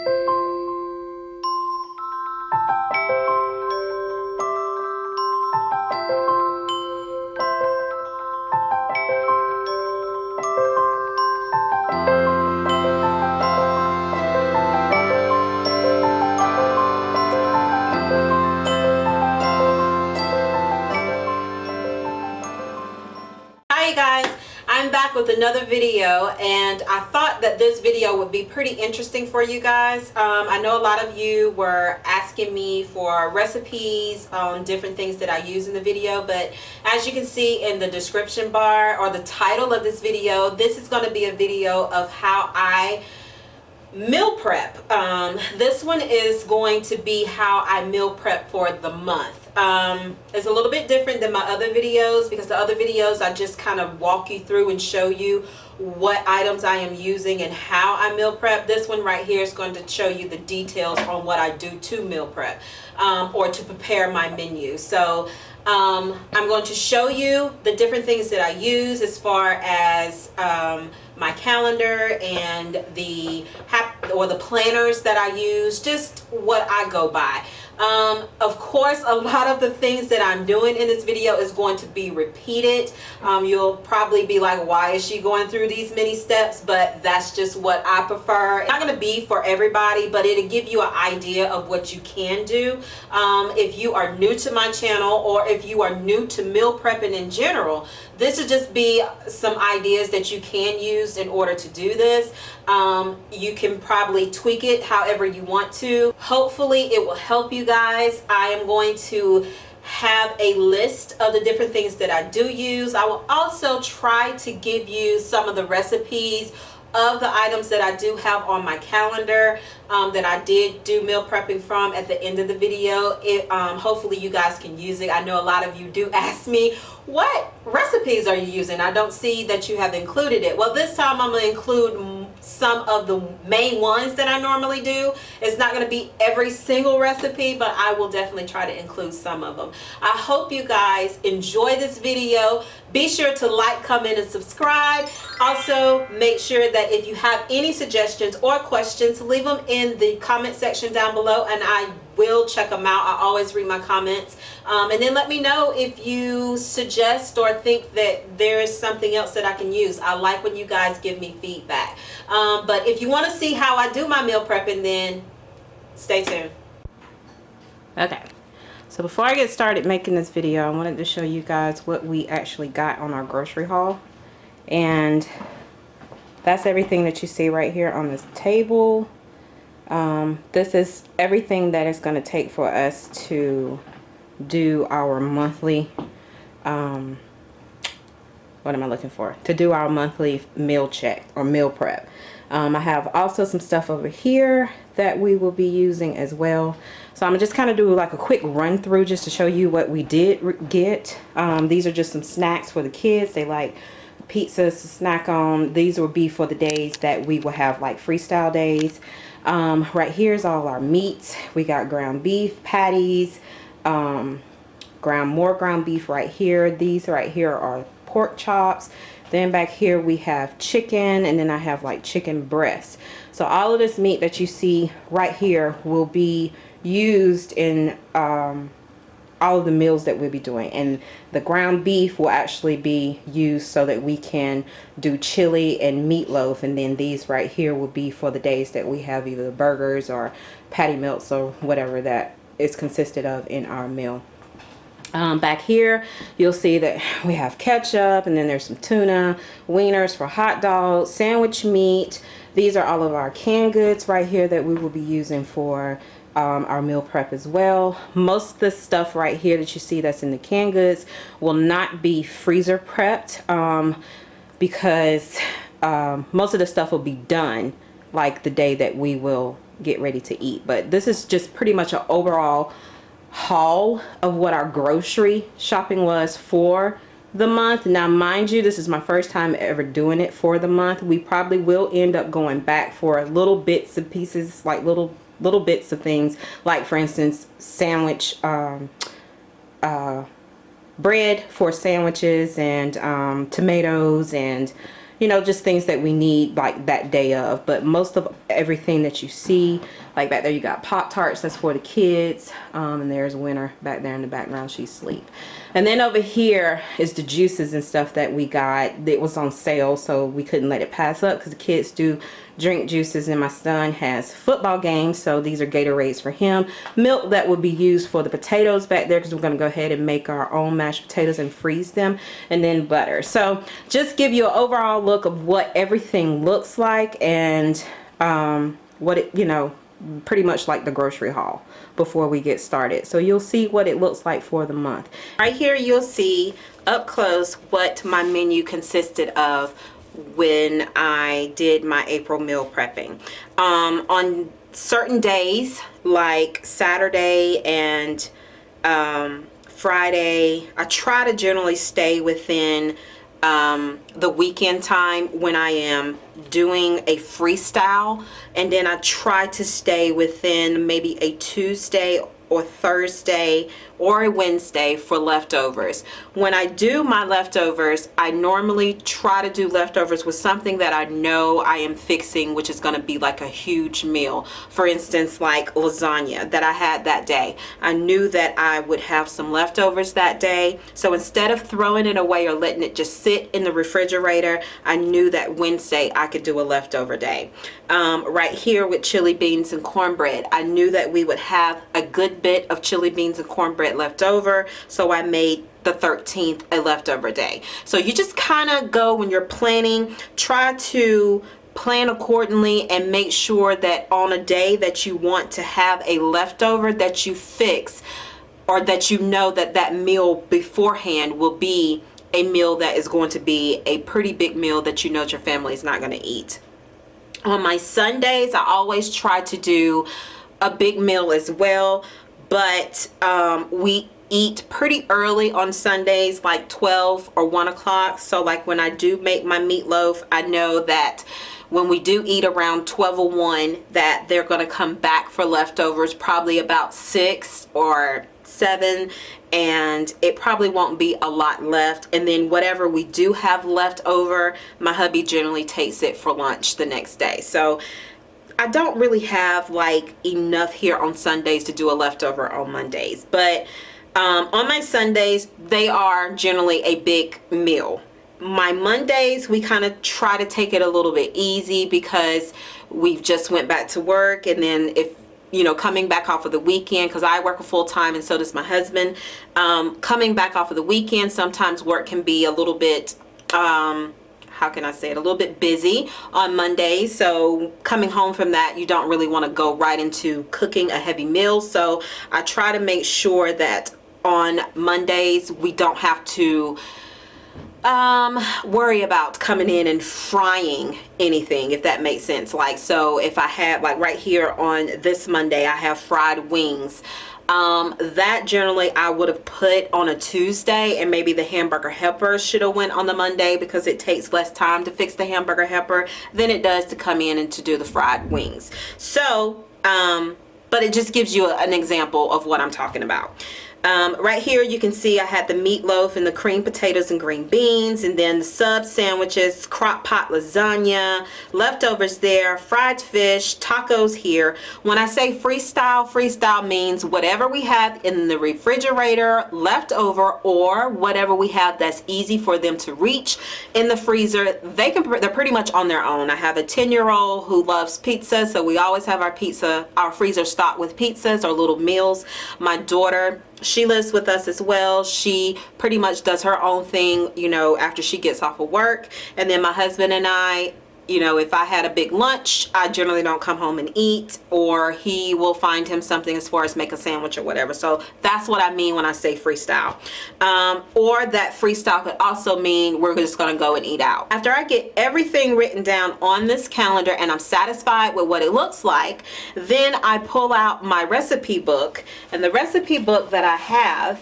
Hi guys, I'm back with another video, and I thought that this video would be pretty interesting for you guys. I know a lot of you were asking me for recipes on different things that I use in the video, but as you can see in the description bar or the title of this video, this is going to be a video of how I meal prep. This one is going to be how I meal prep for the month. It's a little bit different than my other videos, because the other videos I just kind of walk you through and show you what items I am using and how I meal prep. This one right here is going to show you the details on what I do to meal prep, or to prepare my menu. So I'm going to show you the different things that I use as far as my calendar and the planners that I use, just what I go by. Of course, a lot of the things that I'm doing in this video is going to be repeated. You'll probably be like, why is she going through these many steps? But that's just what I prefer. It's not going to be for everybody, but it'll give you an idea of what you can do. If you are new to my channel, or if you are new to meal prepping in general, this will just be some ideas that you can use in order to do this. You can probably tweak it however you want to. Hopefully it will help you guys. I am going to have a list of the different things that I do use. I will also try to give you some of the recipes of the items that I do have on my calendar, that I did do meal prepping from at the end of the video. Hopefully you guys can use it. I know a lot of you do ask me, what recipes are you using? I don't see that you have included it. Well, this time I'm going to include some of the main ones that I normally do. It's not going to be every single recipe, but I will definitely try to include some of them. I hope you guys enjoy this video. Be sure to like, comment, and subscribe. Also, make sure that if you have any suggestions or questions, leave them in the comment section down below, and I will check them out. I always read my comments. And then let me know if you suggest or think that there is something else that I can use. I like when you guys give me feedback. But if you want to see how I do my meal prepping, then stay tuned. Okay. So before I get started making this video, I wanted to show you guys what we actually got on our grocery haul. And that's everything that you see right here on this table. This is everything that it's going to take for us to do our monthly, what am I looking for? To do our monthly meal check or meal prep. I have also some stuff over here that we will be using as well. So I'm just kind of do like a quick run through just to show you what we did get. These are just some snacks for the kids. They like pizzas to snack on. These will be for the days that we will have like freestyle days. Right here's all our meats. We got ground beef patties, more ground beef right here. These right here are pork chops. Then back here we have chicken, and then I have like chicken breast. So all of this meat that you see right here will be used in all of the meals that we'll be doing. And the ground beef will actually be used so that we can do chili and meatloaf. And then these right here will be for the days that we have either burgers or patty melts or whatever that is consisted of in our meal. Back here you'll see that we have ketchup, and then there's some tuna, wieners for hot dogs, sandwich meat. These are all of our canned goods right here that we will be using for our meal prep as well. Most of the stuff right here that you see that's in the canned goods will not be freezer prepped, because most of the stuff will be done like the day that we will get ready to eat. But this is just pretty much an overall haul of what our grocery shopping was for the month. Now mind you, this is my first time ever doing it for the month. We probably will end up going back for little bits and pieces, like little bits of things, like for instance sandwich bread for sandwiches, and tomatoes, and you know, just things that we need like that day of. But most of everything that you see, like back there you got Pop-Tarts, that's for the kids, and there's Winter back there in the background, she's asleep. And then over here is the juices and stuff that we got. It was on sale, so we couldn't let it pass up because the kids do drink juices, and my son has football games, so these are Gatorades for him. Milk that would be used for the potatoes back there, because we're going to go ahead and make our own mashed potatoes and freeze them. And then butter. So just give you an overall look of what everything looks like, and what it, you know, pretty much like the grocery haul before we get started. So you'll see what it looks like for the month. Right here you'll see up close what my menu consisted of when I did my April meal prepping. On certain days like Saturday and Friday, I try to generally stay within the weekend time when I am doing a freestyle, and then I try to stay within maybe a Tuesday or Thursday or a Wednesday for leftovers. When I do my leftovers, I normally try to do leftovers with something that I know I am fixing, which is going to be like a huge meal. For instance, like lasagna that I had that day. I knew that I would have some leftovers that day. So instead of throwing it away or letting it just sit in the refrigerator, I knew that Wednesday I could do a leftover day. Right here with chili beans and cornbread, I knew that we would have a good bit of chili beans and cornbread left over, so I made the 13th a leftover day. So you just kind of go, when you're planning, try to plan accordingly and make sure that on a day that you want to have a leftover, that you fix, or that you know that that meal beforehand will be a meal that is going to be a pretty big meal that you know your family is not going to eat. On my Sundays, I always try to do a big meal as well, but we eat pretty early on Sundays, like 12 or 1 o'clock. So like when I do make my meatloaf, I know that when we do eat around 12 or 1, that they're going to come back for leftovers probably about 6 or 7, and it probably won't be a lot left. And then whatever we do have left over, my hubby generally takes it for lunch the next day. So I don't really have like enough here on Sundays to do a leftover on Mondays, but on my Sundays, they are generally a big meal. My Mondays, we kind of try to take it a little bit easy because we've just went back to work, and then if you know, coming back off of the weekend, because I work a full time and so does my husband, coming back off of the weekend, sometimes work can be a little bit how can I say it, a little bit busy on Mondays. So coming home from that, you don't really want to go right into cooking a heavy meal. So I try to make sure that on Mondays we don't have to worry about coming in and frying anything, if that makes sense. Like, so if I had, like right here on this Monday, I have fried wings. That generally I would have put on a Tuesday, and maybe the hamburger helper should have went on the Monday, because it takes less time to fix the hamburger helper than it does to come in and to do the fried wings. So, but it just gives you an example of what I'm talking about. Right here you can see I had the meatloaf and the cream potatoes and green beans, and then the sub sandwiches, crock pot lasagna, leftovers there, fried fish, tacos here. When I say freestyle, freestyle means whatever we have in the refrigerator left over, or whatever we have that's easy for them to reach in the freezer. They're pretty much on their own. I have a 10-year-old who loves pizza, so we always have our freezer stocked with pizzas or little meals. My daughter, she lives with us as well. She pretty much does her own thing, you know, after she gets off of work. And then my husband and I, you know, if I had a big lunch, I generally don't come home and eat, or he will find him something as far as make a sandwich or whatever. So that's what I mean when I say freestyle. Or that freestyle could also mean we're just going to go and eat out. After I get everything written down on this calendar and I'm satisfied with what it looks like, then I pull out my recipe book. And the recipe book that I have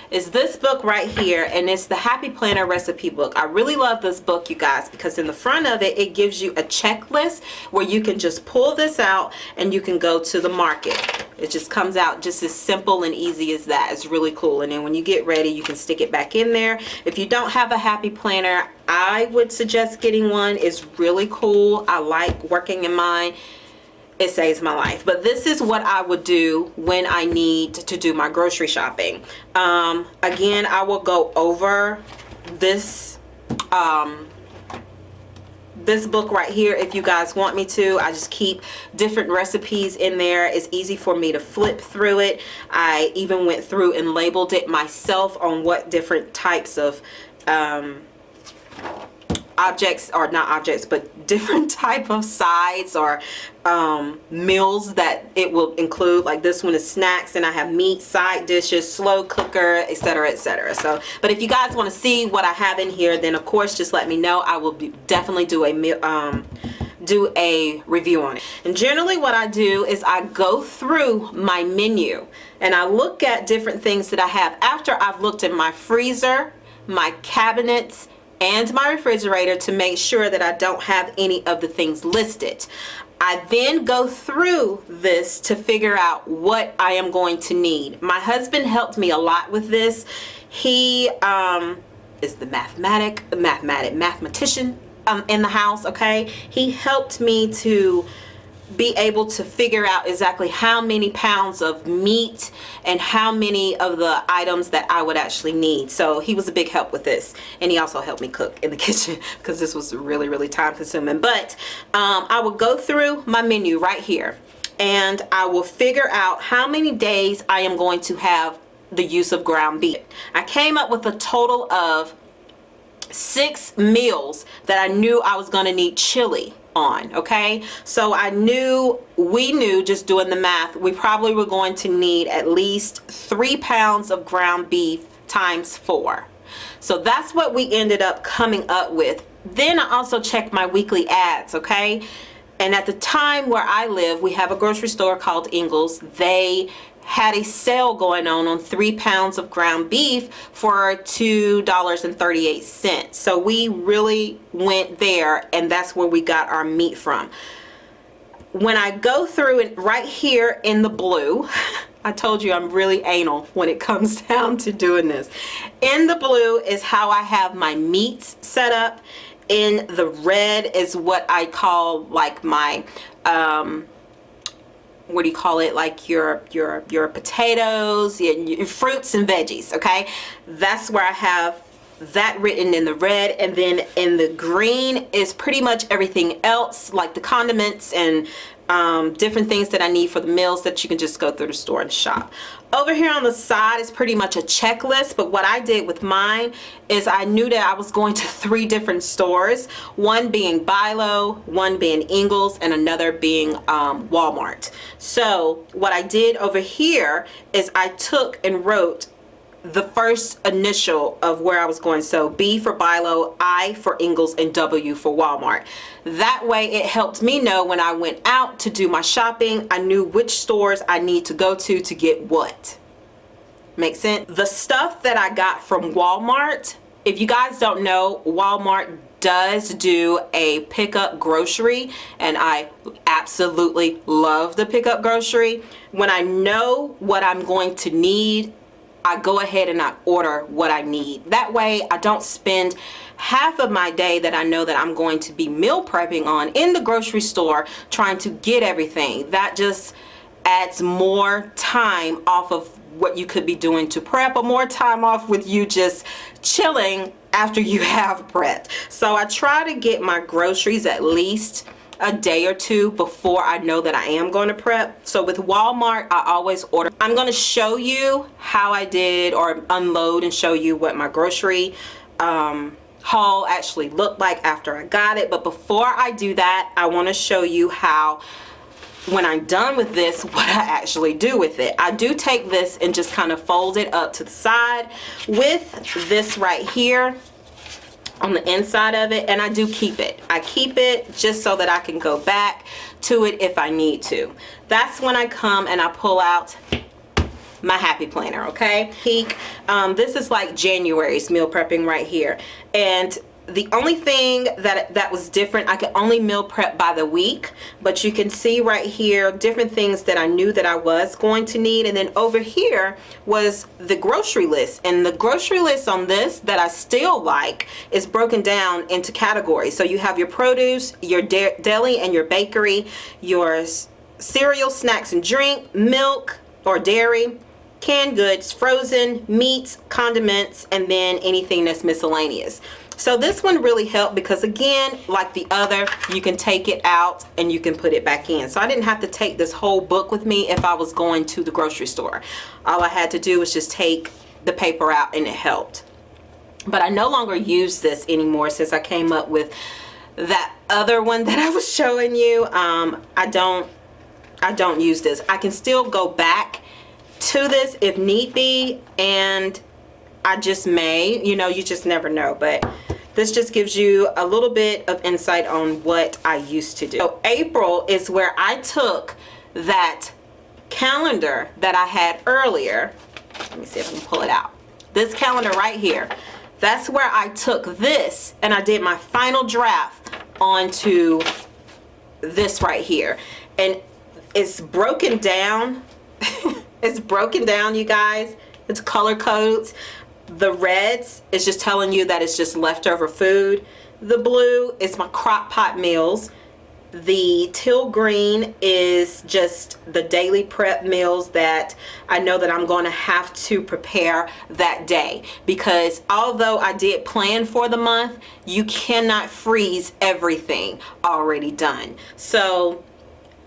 is this book right here, and it's the Happy Planner recipe book. I really love this book, you guys, because in the front of it, it gives you a checklist where you can just pull this out and you can go to the market. It just comes out just as simple and easy as that. It's really cool. And then when you get ready, you can stick it back in there. If you don't have a Happy Planner, I would suggest getting one. It's really cool. I like working in mine. It saves my life. But this is what I would do when I need to do my grocery shopping. Again, I will go over this this book right here if you guys want me to. I just keep different recipes in there. It's easy for me to flip through it. I even went through and labeled it myself on what different types of objects, or not objects, but different type of sides or meals that it will include. Like this one is snacks, and I have meat, side dishes, slow cooker, etc., etc. So, but if you guys want to see what I have in here, then of course just let me know. I will definitely do a review on it. And generally what I do is I go through my menu and I look at different things that I have after I've looked at my freezer, my cabinets, and my refrigerator to make sure that I don't have any of the things listed. I then go through this to figure out what I am going to need. My husband helped me a lot with this. He is the mathematician in the house, okay? He helped me to be able to figure out exactly how many pounds of meat and how many of the items that I would actually need. So he was a big help with this, and he also helped me cook in the kitchen because this was really time consuming. But I will go through my menu right here and I will figure out how many days I am going to have the use of ground beef. I came up with a total of 6 meals that I knew I was going to need chili on. Okay, so we knew just doing the math, we probably were going to need at least 3 pounds of ground beef times 4. So that's what we ended up coming up with. Then I also checked my weekly ads, okay? And at the time where I live, we have a grocery store called Ingles. They had a sale going on 3 pounds of ground beef for $2.38. So we really went there, and that's where we got our meat from. When I go through it right here in the blue, I told you I'm really anal when it comes down to doing this. In the blue is how I have my meats set up. In the red is what I call like my what do you call it, like your potatoes, your fruits and veggies, okay? That's where I have that written in the red. And then in the green is pretty much everything else, like the condiments and different things that I need for the meals that you can just go through the store and shop. Over here on the side is pretty much a checklist, but what I did with mine is I knew that I was going to 3 different stores, one being Bi-Lo, one being Ingles, and another being Walmart. So what I did over here is I took and wrote the first initial of where I was going. So B for Bi-Lo, I for Ingles, and W for Walmart. That way it helped me know when I went out to do my shopping, I knew which stores I need to go to get what. Make sense? The stuff that I got from Walmart, if you guys don't know, Walmart does do a pickup grocery, and I absolutely love the pickup grocery. When I know what I'm going to need, I go ahead and I order what I need. That way I don't spend half of my day that I know that I'm going to be meal prepping on in the grocery store trying to get everything. That just adds more time off of what you could be doing to prep, or more time off with you just chilling after you have prepped. So I try to get my groceries at least a day or 2 before I know that I am going to prep. So with Walmart, I always order. I'm going to show you how I did, or unload and show you what my grocery haul actually looked like after I got it. But before I do that, I want to show you how, when I'm done with this, what I actually do with it. I do take this and just kind of fold it up to the side with this right here on the inside of it, and I do keep it. I keep it just so that I can go back to it if I need to. That's when I come and I pull out my happy planner. Okay, peek. This is like January's meal prepping right here, and the only thing that was different, I could only meal prep by the week, but you can see right here different things that I knew that I was going to need. And then over here was the grocery list, and the grocery list on this that I still like is broken down into categories. So you have your produce, your deli and your bakery, your cereal, snacks and drink, milk or dairy, canned goods, frozen, meats, condiments, and then anything that's miscellaneous. So this one really helped because, again, like the other, you can take it out and you can put it back in. So I didn't have to take this whole book with me if I was going to the grocery store. All I had to do was just take the paper out, and it helped. But I no longer use this anymore since I came up with that other one that I was showing you. I don't use this. I can still go back to this if need be, and I just may, you know, you just never know. But this just gives you a little bit of insight on what I used to do. So April is where I took that calendar that I had earlier. Let me see if I can pull it out. This calendar right here. That's where I took this and I did my final draft onto this right here. And it's broken down. It's broken down, you guys. It's color codes. The reds is just telling you that it's just leftover food. The blue is my crock pot meals. The teal green is just the daily prep meals that I know that I'm going to have to prepare that day, because although I did plan for the month, you cannot freeze everything already done. So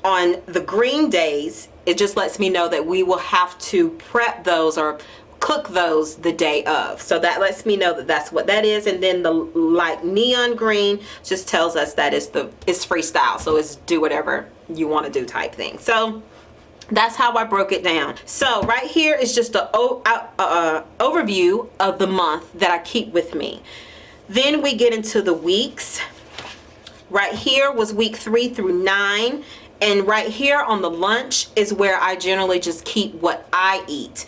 on the green days, it just lets me know that we will have to prep those or cook those the day of. So that lets me know that that's what that is. And then the light neon green just tells us that it's freestyle. So it's do whatever you want to do type thing. So that's how I broke it down. So right here is just an overview of the month that I keep with me. Then we get into the weeks. Right here was week 3 through 9. And right here on the lunch is where I generally just keep what I eat.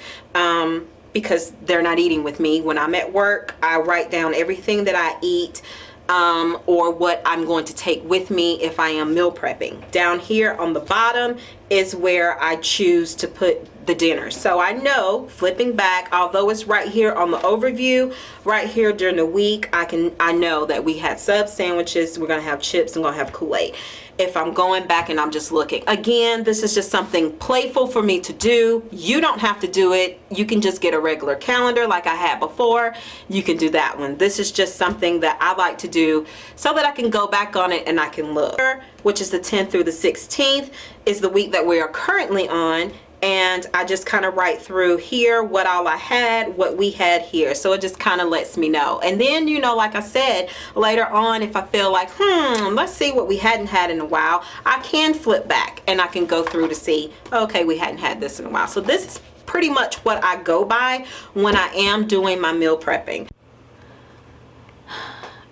Because they're not eating with me. When I'm at work, I write down everything that I eat, or what I'm going to take with me if I am meal prepping. Down here on the bottom is where I choose to put the dinner. So I know, flipping back, although it's right here on the overview, right here during the week, I know that we had sub sandwiches, we're gonna have chips, and we're gonna have Kool-Aid. If I'm going back and I'm just looking, again, this is just something playful for me to do. You don't have to do it. You can just get a regular calendar like I had before. You can do that one. This is just something that I like to do so that I can go back on it and I can look. Which is the 10th through the 16th is the week that we are currently on. And I just kind of write through here what all I had, what we had here. So it just kind of lets me know. And then, you know, like I said, later on, if I feel like, let's see what we hadn't had in a while, I can flip back and I can go through to see, okay, we hadn't had this in a while. So this is pretty much what I go by when I am doing my meal prepping.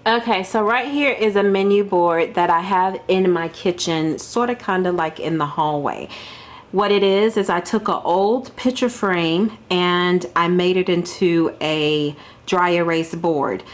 Okay, so right here is a menu board that I have in my kitchen, sort of kind of like in the hallway. What it is I took an old picture frame and I made it into a dry erase board.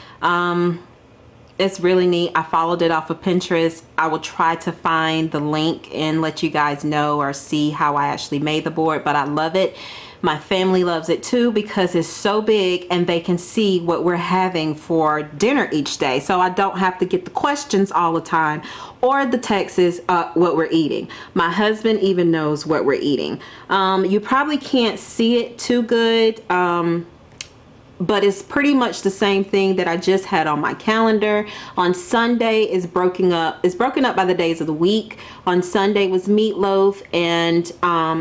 It's really neat. I followed it off of Pinterest. I will try to find the link and let you guys know or see how I actually made the board, but I love it. My family loves it too because it's so big and they can see what we're having for dinner each day. So I don't have to get the questions all the time or the texts what we're eating. My husband even knows what we're eating. You probably can't see it too good. But it's pretty much the same thing that I just had on my calendar. On Sunday is broken up by the days of the week. On Sunday was meatloaf and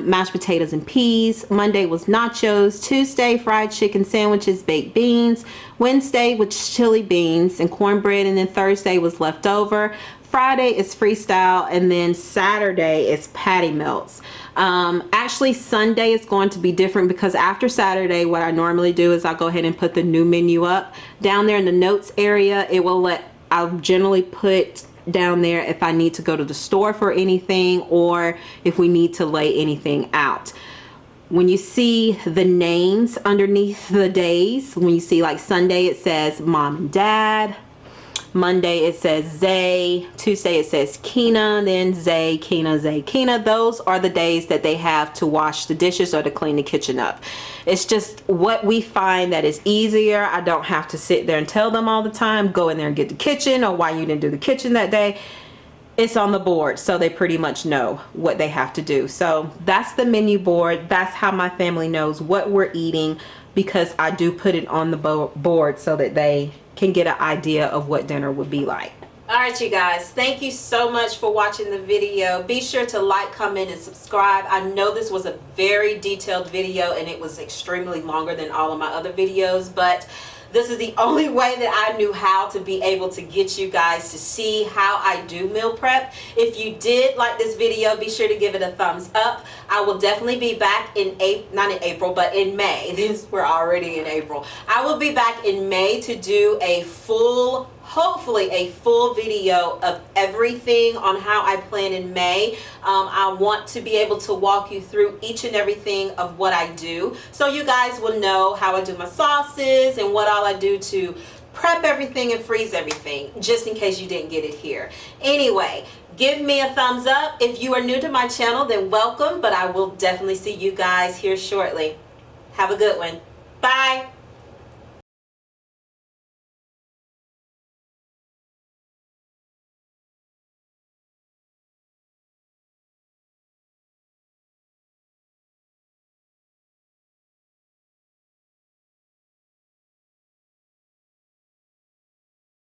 mashed potatoes and peas. Monday was nachos. Tuesday, fried chicken sandwiches, baked beans. Wednesday was chili beans and cornbread, and then Thursday was leftover. Friday is freestyle, and then Saturday is patty melts. Actually, Sunday is going to be different because after Saturday, what I normally do is I'll go ahead and put the new menu up. Down there in the notes area, I'll generally put down there if I need to go to the store for anything or if we need to lay anything out. when you see the names underneath the days, when you see like Sunday it says mom and dad, Monday it says Zay, Tuesday it says Kina, then Zay, Kina, Zay, Kina. Those are the days that they have to wash the dishes or to clean the kitchen up. It's just what we find that is easier. I don't have to sit there and tell them all the time, go in there and get the kitchen, or why you didn't do the kitchen that day. It's on the board, so they pretty much know what they have to do. So that's the menu board. That's how my family knows what we're eating, because I do put it on the board so that they can get an idea of what dinner would be like. All right, you guys, thank you so much for watching the video. Be sure to like, comment, and subscribe. I know this was a very detailed video and it was extremely longer than all of my other videos, but this is the only way that I knew how to be able to get you guys to see how I do meal prep. If you did like this video, be sure to give it a thumbs up. I will definitely be back in not in April, but in May. We're already in April. I will be back in May to do a full, hopefully a full video of everything on how I plan in May. I want to be able to walk you through each and everything of what I do, so you guys will know how I do my sauces and what all I do to prep everything and freeze everything, just in case you didn't get it here. Anyway, give me a thumbs up. If you are new to my channel, then welcome, but I will definitely see you guys here shortly. Have a good one. Bye.